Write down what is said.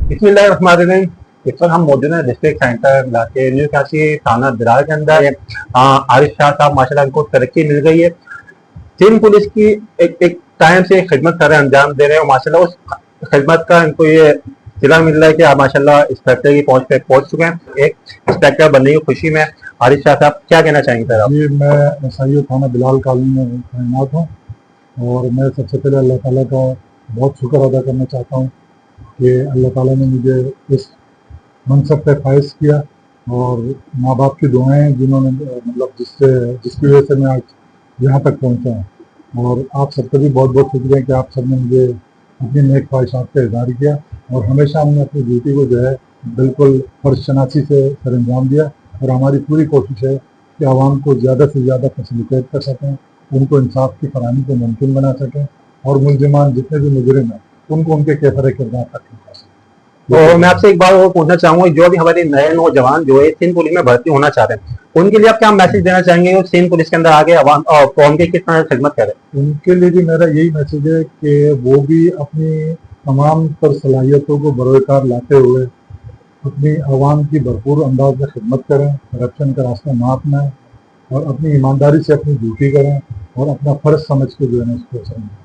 बिस्मिल्लाहिर्रहमानिर्रहीम। इस वक्त हम मौजूद हैं डिस्ट्रिक्ट सेंटर इलाके न्यू कराची थाना दिरार के अंदर। आरिफ शाह साहब माशाल्लाह इनको तरक्की मिल गई है। सिंध पुलिस की एक टाइम से खिदमत कर रहे हैं, अंजाम दे रहे हैं और माशाल्लाह उस खिदमत का इनको ये सिला मिल रहा है कि आप माशाल्लाह इंस्पेक्टर की पहुंच पे पहुंच चुके हैं। एक इंस्पेक्टर बनने की खुशी में आरिफ शाह साहब क्या कहना चाहेंगे सर आप? जी, मैं एसआईओ थाना बिलाल कॉलोनी में तैनात हूँ और मैं सबसे पहले अल्लाह ताला का बहुत शुक्र अदा करना चाहता हूँ कि अल्लाह ताला ने मुझे इस मनसब पे फाइज किया और माँ बाप की दुआएं जिन्होंने मतलब जिसकी वजह से मैं आज यहाँ तक पहुँचा हूँ। और आप सबका भी बहुत बहुत शुक्रिया कि आप सब ने मुझे अपनी नेक ख्वाहिशात का इजहार किया और हमेशा हमने अपनी ड्यूटी को जो है बिल्कुल फर्शनासी से सर अंजाम दिया। और हमारी पूरी कोशिश है कि आवाम को ज़्यादा से ज़्यादा फैसिलिटेट कर सकें, उनको इंसाफ की फरहमी को मुमकिन बना सकें और मुलजिमान जितने भी मुजरिम हैं उनको उनके कैफर किरदार तक पहुँचा सकें। तो मैं आपसे एक बार और पूछना चाहूंगा, जो अभी हमारे नए नौजवान जो है सिंध पुलिस में भर्ती होना चाहते हैं, उनके लिए आप क्या मैसेज देना चाहेंगे और सिंध पुलिस के अंदर आगे आवाम और कौम की किस तरह खिदमत करें? उनके लिए भी मेरा यही मैसेज है कि वो भी अपनी तमाम तर सलाहियतों को बरोकार लाते हुए अपनी आवाम की भरपूर अंदाज में खिदमत करें, करप्शन का रास्ता ना अपनाएं और अपनी ईमानदारी से अपनी ड्यूटी करें और अपना फ़र्ज समझ के जो है उसको समझें।